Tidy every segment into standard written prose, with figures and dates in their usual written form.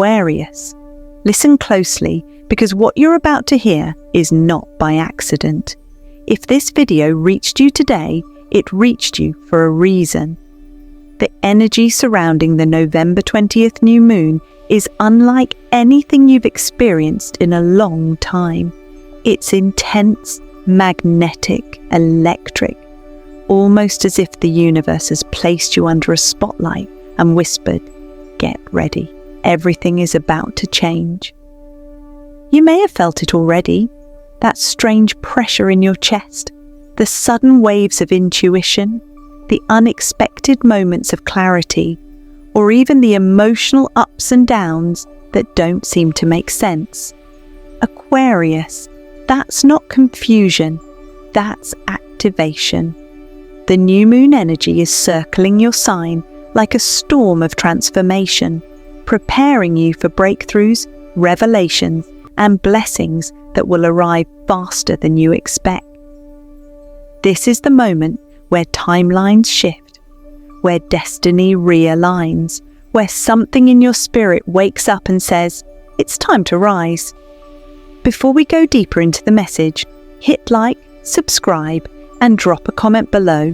Aquarius. Listen closely, because what you're about to hear is not by accident. If this video reached you today, it reached you for a reason. The energy surrounding the November 20th new moon is unlike anything you've experienced in a long time. It's intense, magnetic, electric, almost as if the universe has placed you under a spotlight and whispered, "Get ready, everything is about to change." You may have felt it already, that strange pressure in your chest, the sudden waves of intuition, the unexpected moments of clarity, or even the emotional ups and downs that don't seem to make sense. Aquarius, that's not confusion, that's activation. The new moon energy is circling your sign like a storm of transformation, preparing you for breakthroughs, revelations, and blessings that will arrive faster than you expect. This is the moment where timelines shift, where destiny realigns, where something in your spirit wakes up and says, "It's time to rise." Before we go deeper into the message, hit like, subscribe, and drop a comment below.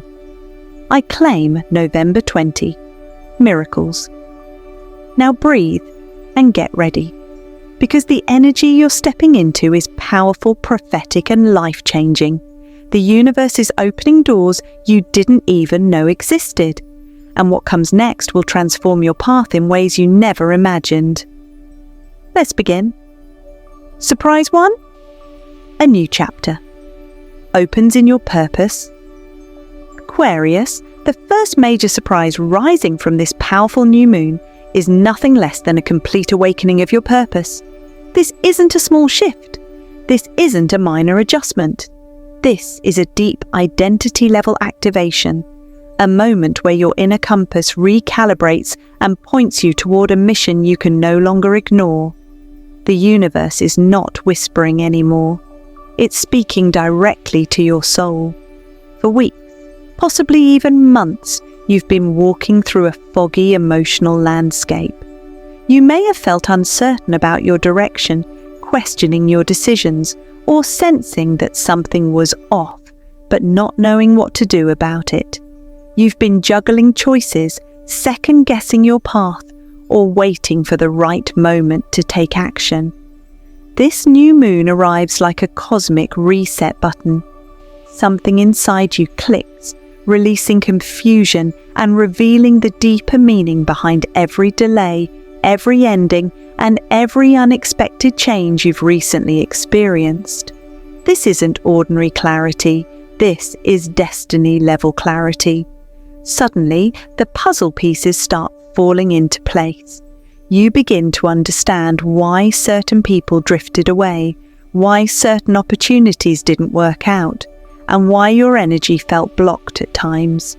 I claim November 20, miracles. Now breathe and get ready, because the energy you're stepping into is powerful, prophetic, and life-changing. The universe is opening doors you didn't even know existed, and what comes next will transform your path in ways you never imagined. Let's begin. Surprise 1. A new chapter opens in your purpose. Aquarius, the first major surprise rising from this powerful new moon is nothing less than a complete awakening of your purpose. This isn't a small shift. This isn't a minor adjustment. This is a deep identity-level activation, a moment where your inner compass recalibrates and points you toward a mission you can no longer ignore. The universe is not whispering anymore. It's speaking directly to your soul. For weeks, possibly even months, you've been walking through a foggy emotional landscape. You may have felt uncertain about your direction, questioning your decisions, or sensing that something was off, but not knowing what to do about it. You've been juggling choices, second-guessing your path, or waiting for the right moment to take action. This new moon arrives like a cosmic reset button. Something inside you clicks, releasing confusion and revealing the deeper meaning behind every delay, every ending, and every unexpected change you've recently experienced. This isn't ordinary clarity, this is destiny-level clarity. Suddenly, the puzzle pieces start falling into place. You begin to understand why certain people drifted away, why certain opportunities didn't work out, and why your energy felt blocked at times.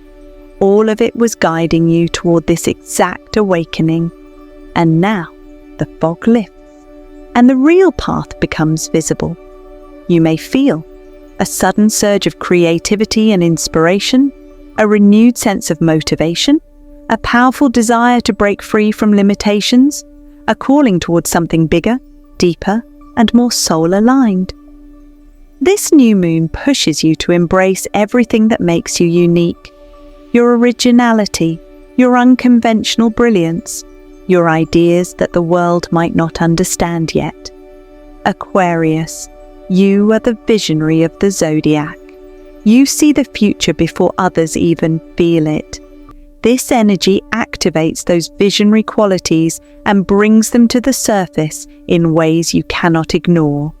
All of it was guiding you toward this exact awakening. And now, the fog lifts, and the real path becomes visible. You may feel a sudden surge of creativity and inspiration, a renewed sense of motivation, a powerful desire to break free from limitations, a calling towards something bigger, deeper, and more soul-aligned. This new moon pushes you to embrace everything that makes you unique. Your originality, your unconventional brilliance, your ideas that the world might not understand yet. Aquarius, you are the visionary of the Zodiac. You see the future before others even feel it. This energy activates those visionary qualities and brings them to the surface in ways you cannot ignore.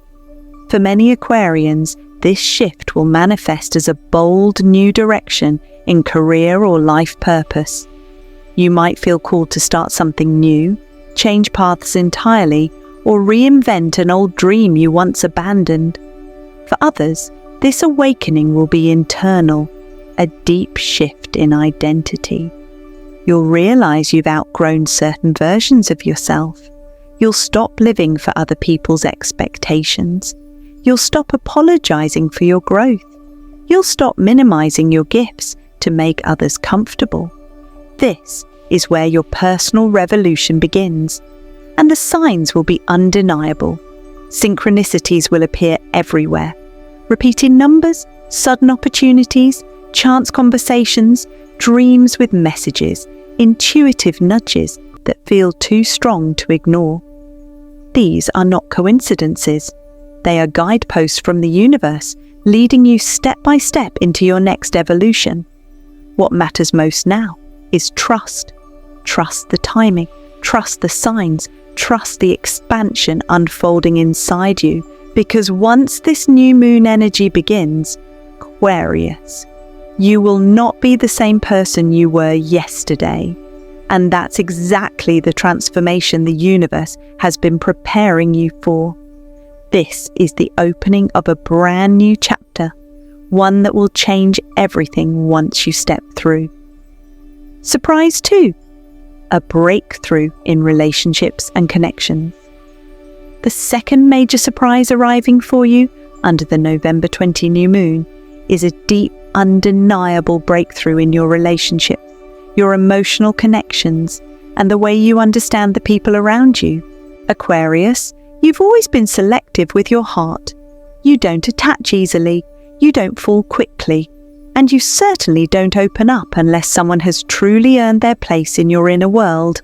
For many Aquarians, this shift will manifest as a bold new direction in career or life purpose. You might feel called to start something new, change paths entirely, or reinvent an old dream you once abandoned. For others, this awakening will be internal, a deep shift in identity. You'll realize you've outgrown certain versions of yourself. You'll stop living for other people's expectations. You'll stop apologizing for your growth. You'll stop minimizing your gifts to make others comfortable. This is where your personal revolution begins. and the signs will be undeniable. Synchronicities will appear everywhere. Repeating numbers, sudden opportunities, chance conversations, dreams with messages, intuitive nudges that feel too strong to ignore. These are not coincidences. They are guideposts from the universe, leading you step by step into your next evolution. What matters most now is trust. Trust the timing, trust the signs, trust the expansion unfolding inside you, because once this new moon energy begins, Aquarius, you will not be the same person you were yesterday. And that's exactly the transformation the universe has been preparing you for. This is the opening of a brand new chapter, one that will change everything once you step through. Surprise 2. A breakthrough in relationships and connections. The second major surprise arriving for you under the November 20 new moon is a deep, undeniable breakthrough in your relationships, your emotional connections, and the way you understand the people around you. Aquarius, you've always been selective with your heart. You don't attach easily, you don't fall quickly, and you certainly don't open up unless someone has truly earned their place in your inner world.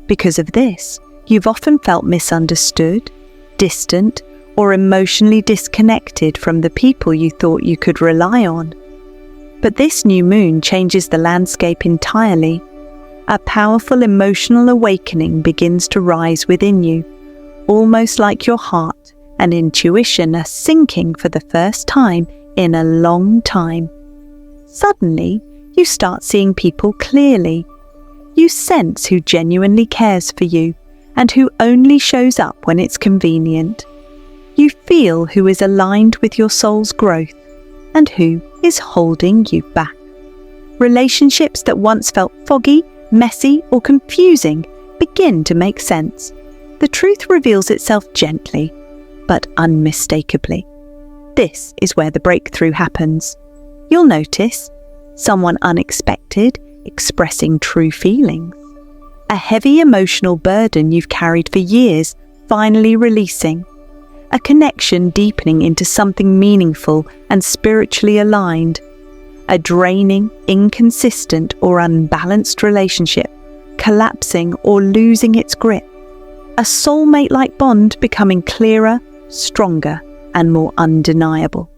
Because of this, you've often felt misunderstood, distant, or emotionally disconnected from the people you thought you could rely on. But this new moon changes the landscape entirely. A powerful emotional awakening begins to rise within you, almost like your heart and intuition are syncing for the first time in a long time. Suddenly, you start seeing people clearly. You sense who genuinely cares for you and who only shows up when it's convenient. You feel who is aligned with your soul's growth and who is holding you back. Relationships that once felt foggy, messy, or confusing begin to make sense. The truth reveals itself gently, but unmistakably. This is where the breakthrough happens. You'll notice someone unexpected expressing true feelings. A heavy emotional burden you've carried for years finally releasing. A connection deepening into something meaningful and spiritually aligned. A draining, inconsistent, or unbalanced relationship collapsing or losing its grip. A soulmate-like bond becoming clearer, stronger, and more undeniable.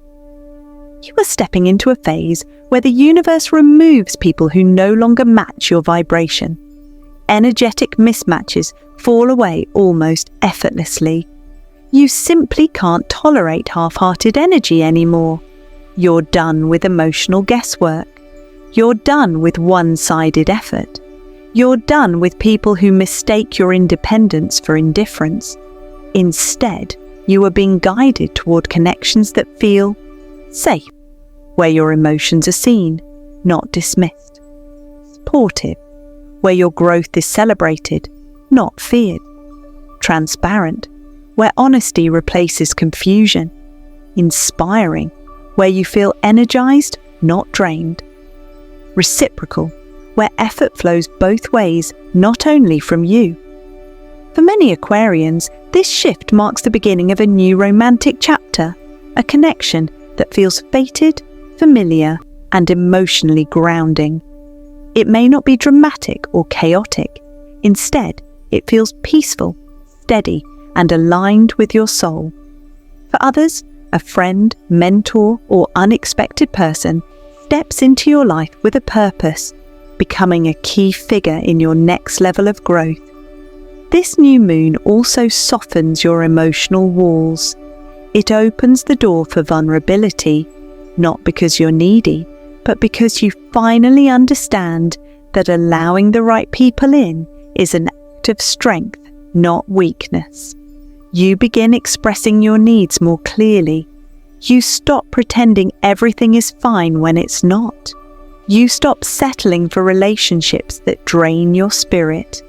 You are stepping into a phase where the universe removes people who no longer match your vibration. Energetic mismatches fall away almost effortlessly. You simply can't tolerate half-hearted energy anymore. You're done with emotional guesswork. You're done with one-sided effort. You're done with people who mistake your independence for indifference. Instead, you are being guided toward connections that feel safe, where your emotions are seen, not dismissed. Supportive, where your growth is celebrated, not feared. Transparent, where honesty replaces confusion. Inspiring, where you feel energized, not drained. Reciprocal, where effort flows both ways, not only from you. For many Aquarians, this shift marks the beginning of a new romantic chapter, a connection that feels fated, familiar, and emotionally grounding. It may not be dramatic or chaotic. Instead, it feels peaceful, steady, and aligned with your soul. For others, a friend, mentor, or unexpected person steps into your life with a purpose, becoming a key figure in your next level of growth. This new moon also softens your emotional walls. It opens the door for vulnerability, not because you're needy, but because you finally understand that allowing the right people in is an act of strength, not weakness. You begin expressing your needs more clearly. You stop pretending everything is fine when it's not. You stop settling for relationships that drain your spirit.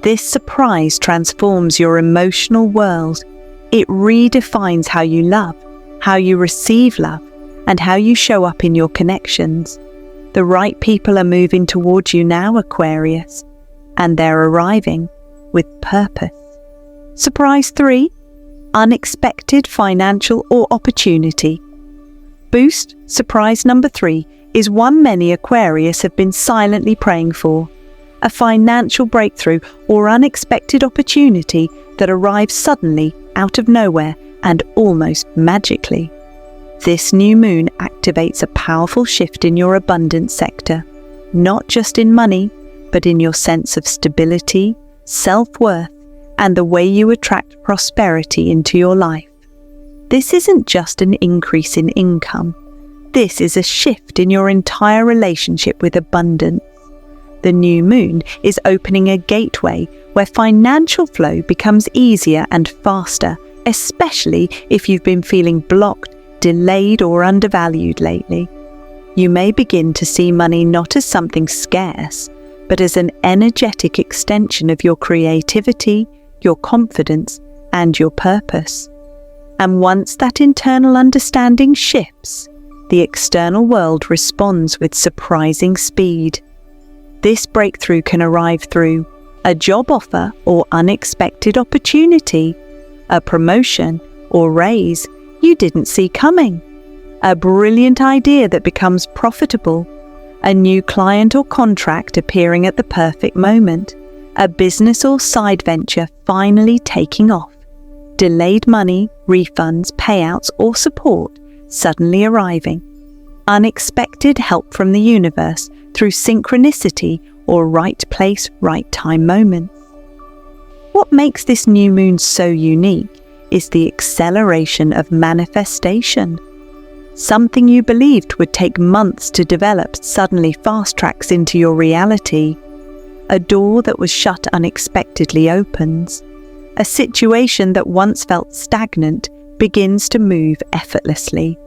This surprise transforms your emotional world. It redefines how you love, how you receive love, and how you show up in your connections. The right people are moving towards you now, Aquarius, and they're arriving with purpose, Surprise 3. Unexpected financial or opportunity. Boost surprise number 3 is one many Aquarius have been silently praying for. A financial breakthrough or unexpected opportunity that arrives suddenly, out of nowhere, and almost magically. This new moon activates a powerful shift in your abundance sector, not just in money, but in your sense of stability, self-worth, and the way you attract prosperity into your life. This isn't just an increase in income. This is a shift in your entire relationship with abundance. The new moon is opening a gateway where financial flow becomes easier and faster, especially if you've been feeling blocked, delayed, or undervalued lately. You may begin to see money not as something scarce, but as an energetic extension of your creativity, your confidence, and your purpose. And once that internal understanding shifts, the external world responds with surprising speed. This breakthrough can arrive through a job offer or unexpected opportunity, a promotion or raise you didn't see coming, a brilliant idea that becomes profitable, a new client or contract appearing at the perfect moment, a business or side venture finally taking off, delayed money, refunds, payouts, or support suddenly arriving, unexpected help from the universe through synchronicity or right place, right time moments. What makes this new moon so unique is the acceleration of manifestation. Something you believed would take months to develop suddenly fast-tracks into your reality. A door that was shut unexpectedly opens. A situation that once felt stagnant begins to move effortlessly.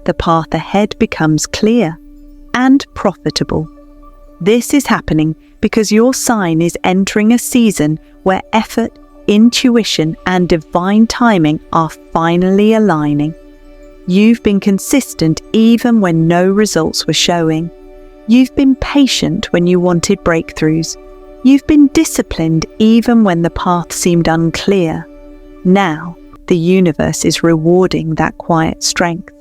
The path ahead becomes clear and profitable. This is happening because your sign is entering a season where effort, intuition, and divine timing are finally aligning. You've been consistent even when no results were showing. You've been patient when you wanted breakthroughs. You've been disciplined even when the path seemed unclear. Now, the universe is rewarding that quiet strength.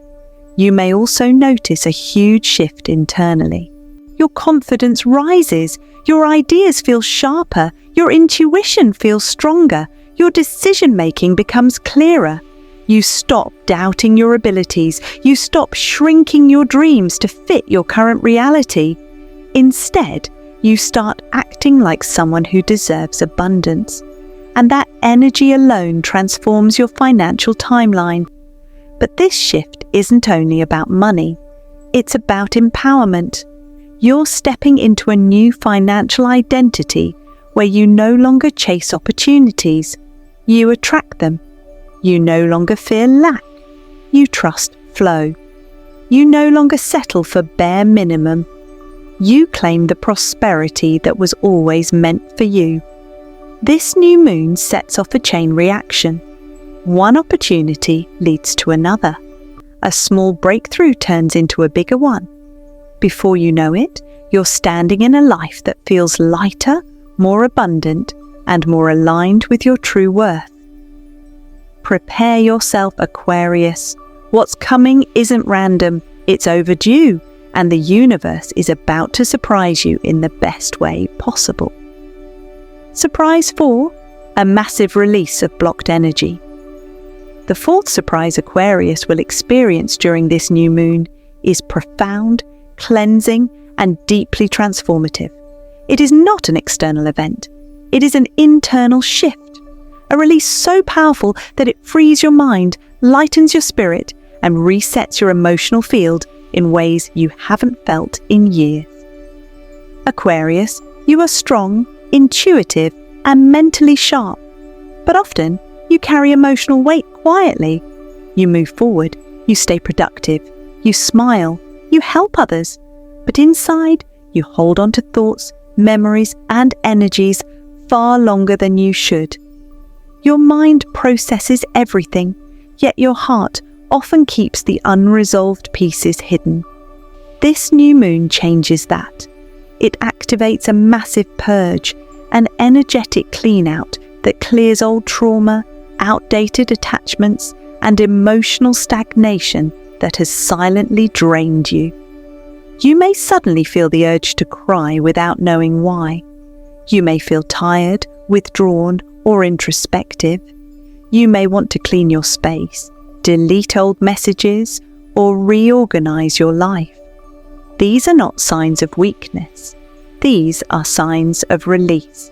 You may also notice a huge shift internally. Your confidence rises, your ideas feel sharper, your intuition feels stronger, your decision-making becomes clearer. You stop doubting your abilities, you stop shrinking your dreams to fit your current reality. Instead, you start acting like someone who deserves abundance. And that energy alone transforms your financial timeline. But this shift isn't only about money, it's about empowerment. You're stepping into a new financial identity where you no longer chase opportunities, you attract them. You no longer fear lack, you trust flow. You no longer settle for bare minimum. You claim the prosperity that was always meant for you. This new moon sets off a chain reaction. One opportunity leads to another. A small breakthrough turns into a bigger one. Before you know it, you're standing in a life that feels lighter, more abundant, and more aligned with your true worth. Prepare yourself, Aquarius. What's coming isn't random, it's overdue, and the universe is about to surprise you in the best way possible. Surprise 4, a massive release of blocked energy. The fourth surprise Aquarius will experience during this new moon is profound, cleansing, and deeply transformative. It is not an external event. It is an internal shift, a release so powerful that it frees your mind, lightens your spirit, and resets your emotional field in ways you haven't felt in years. Aquarius, you are strong, intuitive, and mentally sharp, but often you carry emotional weight quietly. You move forward, you stay productive, you smile, you help others, but inside you hold on to thoughts, memories, and energies far longer than you should. Your mind processes everything, yet your heart often keeps the unresolved pieces hidden. This new moon changes that. It activates a massive purge, an energetic clean-out that clears old trauma, outdated attachments, and emotional stagnation that has silently drained you. You may suddenly feel the urge to cry without knowing why. You may feel tired, withdrawn, or introspective. You may want to clean your space, delete old messages, or reorganize your life. These are not signs of weakness. These are signs of release.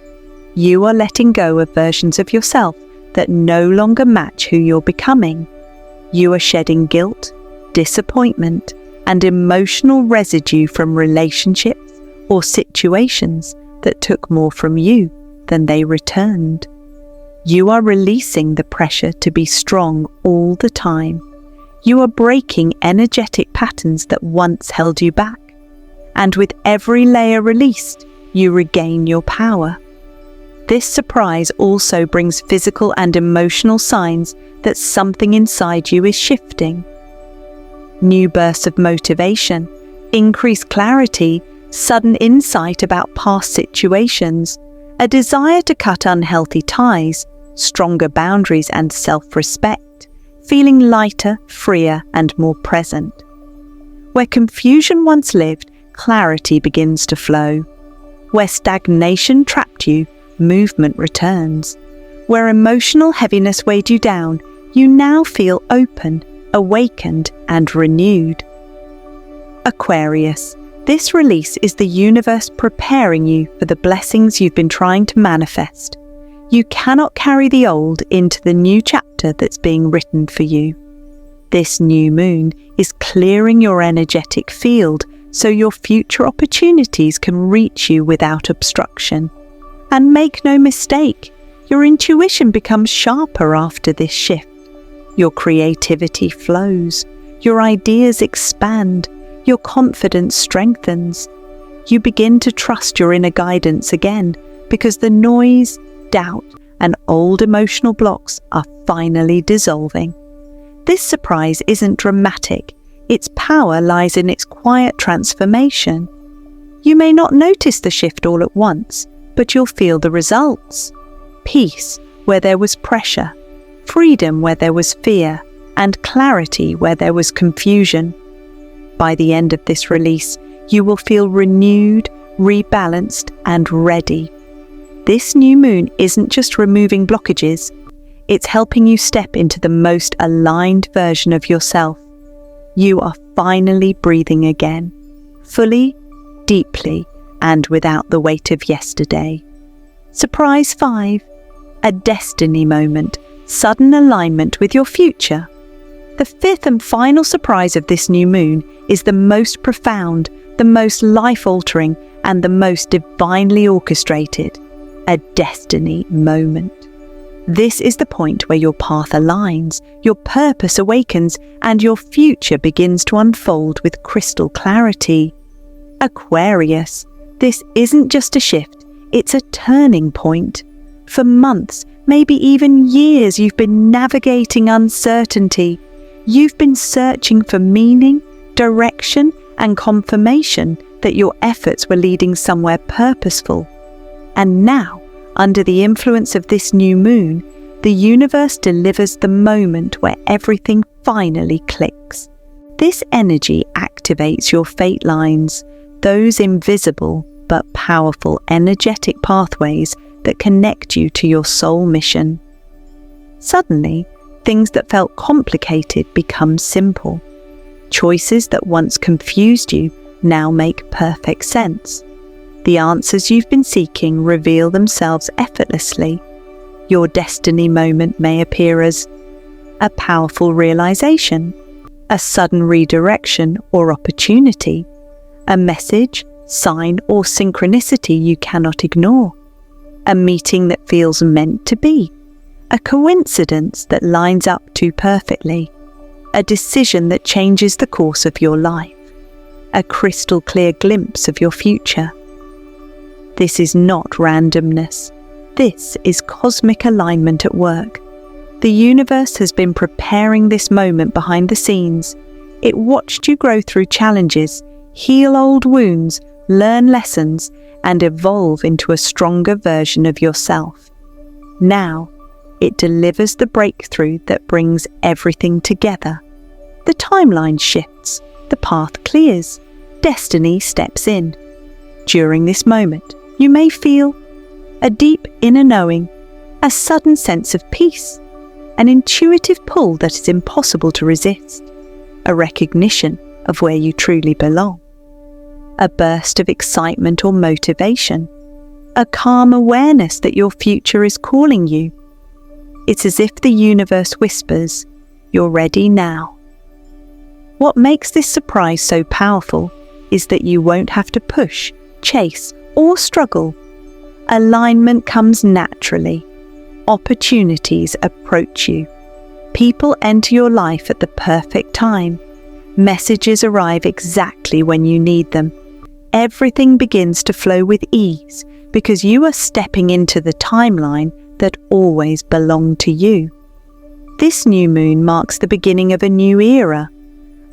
You are letting go of versions of yourself that no longer match who you're becoming. You are shedding guilt, disappointment, and emotional residue from relationships or situations that took more from you than they returned. You are releasing the pressure to be strong all the time. You are breaking energetic patterns that once held you back. And with every layer released, you regain your power. This surprise also brings physical and emotional signs that something inside you is shifting. New bursts of motivation, increased clarity, sudden insight about past situations, a desire to cut unhealthy ties, stronger boundaries and self-respect, feeling lighter, freer, and more present. Where confusion once lived, clarity begins to flow. Where stagnation trapped you, movement returns. Where emotional heaviness weighed you down, you now feel open, awakened, and renewed. Aquarius, this release is the universe preparing you for the blessings you've been trying to manifest. You cannot carry the old into the new chapter that's being written for you. This new moon is clearing your energetic field so your future opportunities can reach you without obstruction. And make no mistake, your intuition becomes sharper after this shift. Your creativity flows, your ideas expand, your confidence strengthens. You begin to trust your inner guidance again because the noise, doubt, and old emotional blocks are finally dissolving. This surprise isn't dramatic. Its power lies in its quiet transformation. You may not notice the shift all at once, but you'll feel the results. Peace where there was pressure, freedom where there was fear, and clarity where there was confusion. By the end of this release, you will feel renewed, rebalanced, and ready. This new moon isn't just removing blockages, it's helping you step into the most aligned version of yourself. You are finally breathing again, fully, deeply, and without the weight of yesterday. Surprise 5. A destiny moment, sudden alignment with your future. The fifth and final surprise of this new moon is the most profound, the most life-altering, and the most divinely orchestrated. A destiny moment. This is the point where your path aligns, your purpose awakens, and your future begins to unfold with crystal clarity. Aquarius, this isn't just a shift, it's a turning point. For months, maybe even years, you've been navigating uncertainty. You've been searching for meaning, direction, and confirmation that your efforts were leading somewhere purposeful. And now, under the influence of this new moon, the universe delivers the moment where everything finally clicks. This energy activates your fate lines, those invisible but powerful energetic pathways that connect you to your soul mission. Suddenly, things that felt complicated become simple. Choices that once confused you now make perfect sense. The answers you've been seeking reveal themselves effortlessly. Your destiny moment may appear as a powerful realization, a sudden redirection or opportunity, a message, sign, or synchronicity you cannot ignore, a meeting that feels meant to be, a coincidence that lines up too perfectly, a decision that changes the course of your life, a crystal clear glimpse of your future. This is not randomness. This is cosmic alignment at work. The universe has been preparing this moment behind the scenes. It watched you grow through challenges, heal old wounds, learn lessons, and evolve into a stronger version of yourself. Now, it delivers the breakthrough that brings everything together. The timeline shifts, the path clears, destiny steps in. During this moment, you may feel a deep inner knowing, a sudden sense of peace, an intuitive pull that is impossible to resist, a recognition of where you truly belong, a burst of excitement or motivation, a calm awareness that your future is calling you. It's as if the universe whispers, "You're ready now." What makes this surprise so powerful is that you won't have to push, chase, or struggle. Alignment comes naturally. Opportunities approach you. People enter your life at the perfect time. Messages arrive exactly when you need them. Everything begins to flow with ease because you are stepping into the timeline that always belonged to you. This new moon marks the beginning of a new era,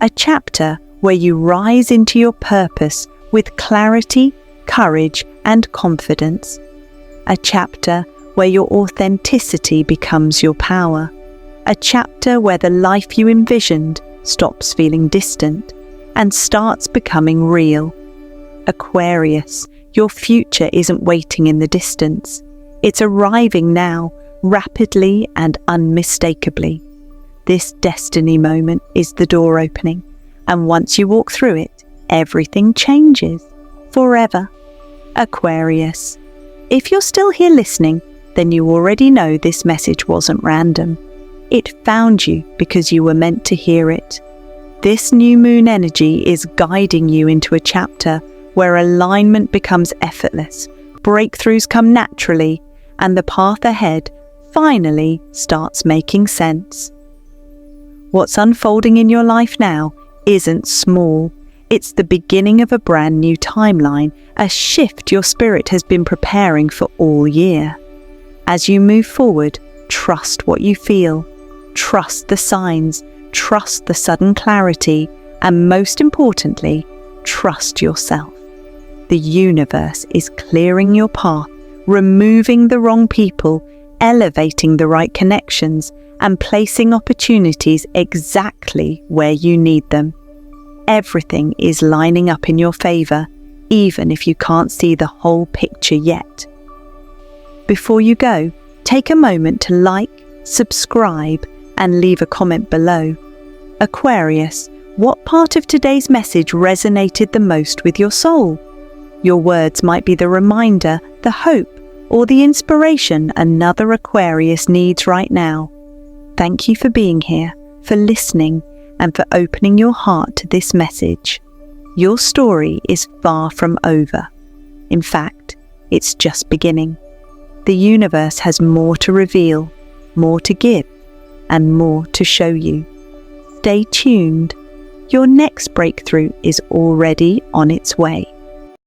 a chapter where you rise into your purpose with clarity, courage, and confidence. A chapter where your authenticity becomes your power. A chapter where the life you envisioned stops feeling distant and starts becoming real. Aquarius, your future isn't waiting in the distance. It's arriving now, rapidly and unmistakably. This destiny moment is the door opening, and once you walk through it, everything changes forever. Aquarius, if you're still here listening, then you already know this message wasn't random. It found you because you were meant to hear it. This new moon energy is guiding you into a chapter where alignment becomes effortless, breakthroughs come naturally, and the path ahead finally starts making sense. What's unfolding in your life now isn't small. It's the beginning of a brand new timeline, a shift your spirit has been preparing for all year. As you move forward, trust what you feel, trust the signs, trust the sudden clarity, and most importantly, trust yourself. The universe is clearing your path, removing the wrong people, elevating the right connections, and placing opportunities exactly where you need them. Everything is lining up in your favor, even if you can't see the whole picture yet. Before you go, take a moment to like, subscribe, and leave a comment below. Aquarius, what part of today's message resonated the most with your soul? Your words might be the reminder, the hope, or the inspiration another Aquarius needs right now. Thank you for being here, for listening, and for opening your heart to this message. Your story is far from over. In fact, it's just beginning. The universe has more to reveal, more to give, and more to show you. Stay tuned. Your next breakthrough is already on its way.